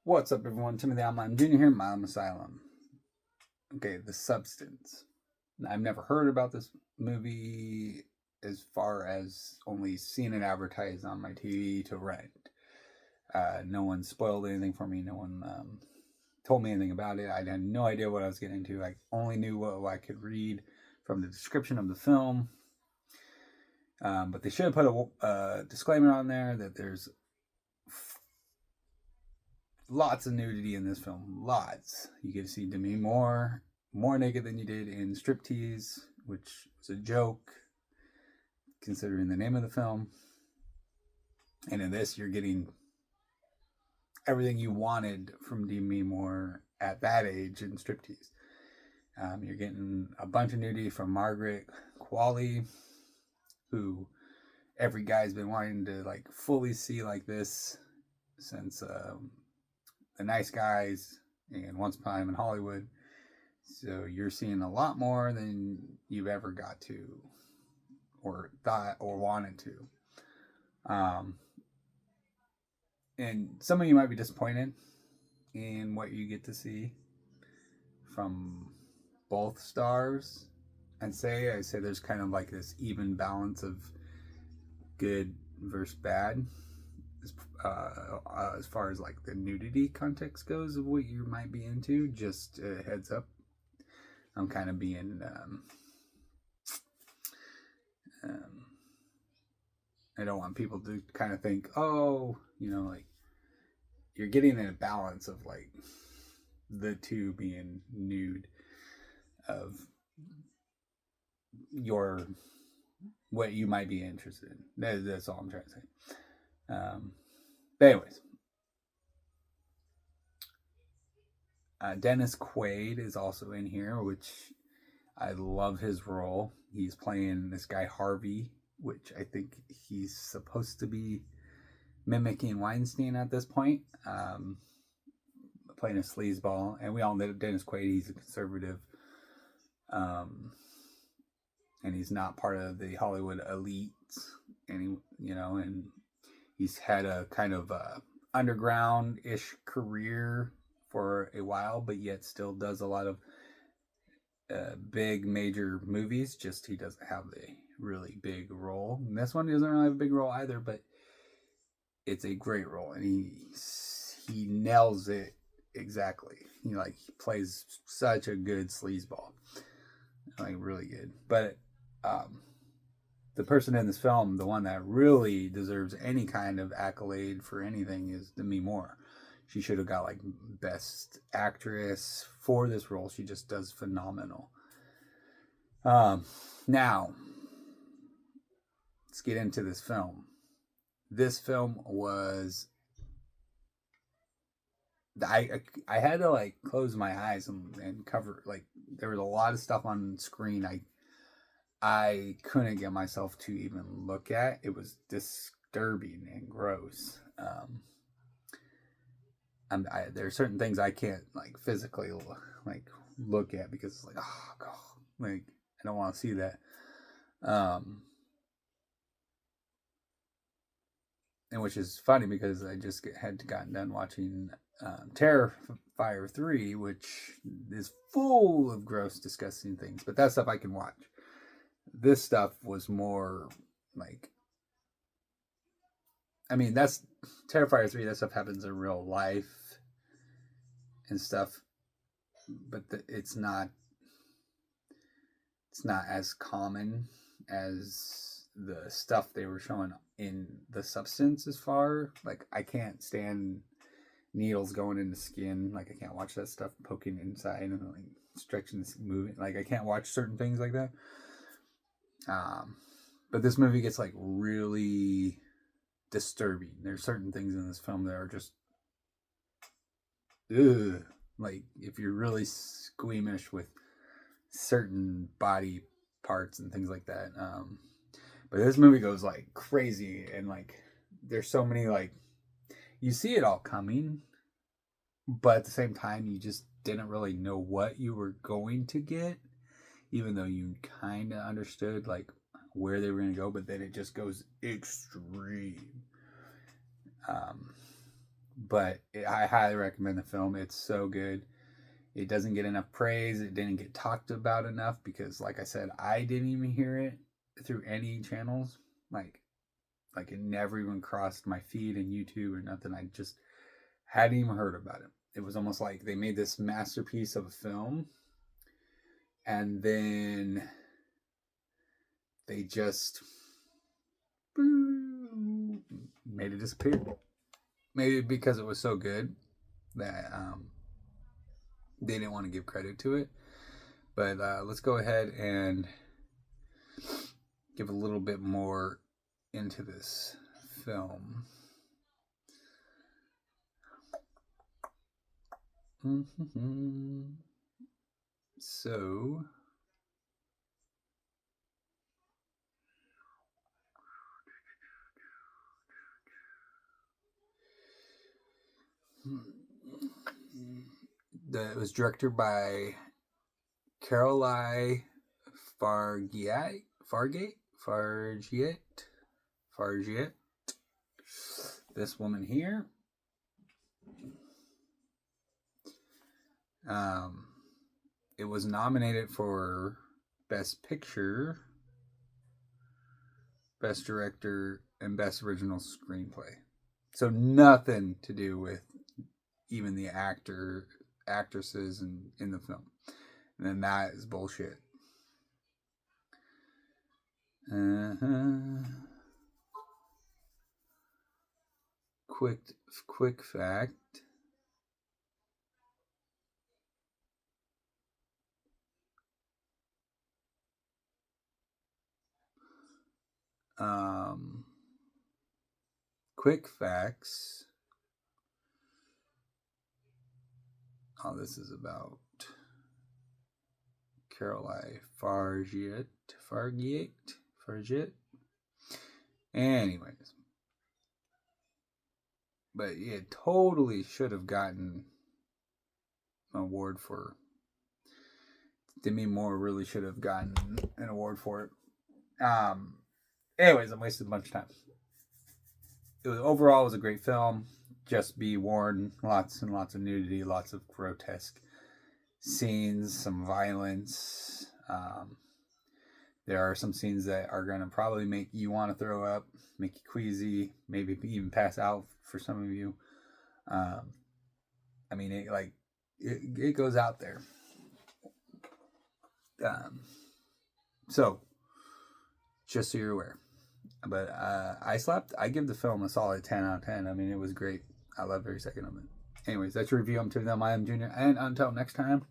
What's up, everyone? Timothy Alman Jr. here, Milam Asylum. Okay, The Substance. I've never heard about this movie as far as only seeing it advertised on my TV to rent. No one spoiled anything for me. No one told me anything about it. I had no idea what I was getting into. I only knew what I could read from the description of the film. But they should have put a disclaimer on there that there's lots of nudity in this film. Lots. You get to see Demi Moore more naked than you did in Striptease, which was a joke considering the name of the film. And in this, you're getting everything you wanted from Demi Moore at that age in Striptease. You're getting a bunch of nudity from Margaret Qualley, who every guy's been wanting to like fully see like this since The Nice Guys and Once Upon a Time in Hollywood. So you're seeing a lot more than you've ever got to or thought or wanted to. And some of you might be disappointed in what you get to see from both stars. I say there's kind of like this even balance of good versus bad as far as like the nudity context goes of what you might be into. Just a heads up, I'm kind of being I don't want people to kind of think, oh, like you're getting a balance of like the two being nude of your what you might be interested in. That's all I'm trying to say. But anyways, Dennis Quaid is also in here, which I love his role. He's playing this guy Harvey, which I think he's supposed to be mimicking Weinstein at this point, playing a sleazeball. And we all know Dennis Quaid, he's a conservative, and he's not part of the Hollywood elites. And and he's had a kind of underground-ish career for a while, but yet still does a lot of big major movies. Just he doesn't have a really big role. And this one doesn't really have a big role either, but it's a great role, and he nails it exactly. He plays such a good sleazeball, like really good. But the person in this film, the one that really deserves any kind of accolade for anything, is Demi Moore. She should have got like best actress for this role. She just does phenomenal. Now let's get into this film. This film was I had to like close my eyes and cover, like there was a lot of stuff on screen I couldn't get myself to even look at. It was disturbing and gross. There are certain things I can't like physically like look at because it's like, oh god, like I don't want to see that. And which is funny because I just had gotten done watching Terrifier 3, which is full of gross, disgusting things. But that stuff I can watch. This stuff was more like, I mean, that's Terrifier 3. That stuff happens in real life and stuff, but it's not as common as the stuff they were showing in The Substance. As far like, I can't stand needles going into skin. Like, I can't watch that stuff poking inside and like stretching this moving. Like, I can't watch certain things like that. But this movie gets like really disturbing. There's certain things in this film that are just ugh. Like, if you're really squeamish with certain body parts and things like that. But this movie goes like crazy, and like there's so many, like, you see it all coming, but at the same time you just didn't really know what you were going to get, even though you kind of understood like where they were going to go, but then it just goes extreme. but I highly recommend the film. It's so good. It doesn't get enough praise. It didn't get talked about enough because, like I said, I didn't even hear it through any channels. Like it never even crossed my feed in YouTube or nothing. I just hadn't even heard about it. It was almost like they made this masterpiece of a film, and then they just made it disappear. Maybe because it was so good that they didn't want to give credit to it. But let's go ahead and give a little bit more into this film. So, it was directed by Caroline Fargiate. This woman here. It was nominated for Best Picture, Best Director, and Best Original Screenplay. So nothing to do with even the actresses in the film. And then that is bullshit. Quick fact. Quick facts. Oh, this is about Caroline Fargiate. Anyways. But it totally should have gotten an award for. Demi Moore really should have gotten an award for it. Anyways, I'm wasting a bunch of time. Overall, it was a great film. Just be warned, lots and lots of nudity, lots of grotesque scenes, some violence. There are some scenes that are going to probably make you want to throw up, make you queasy, maybe even pass out for some of you. I mean, it goes out there. So, just so you're aware. But I give the film a solid 10 out of 10. I mean, it was great. I love every second of it. Anyways, that's your review. I'm Tim Them. I am Junior. And until next time,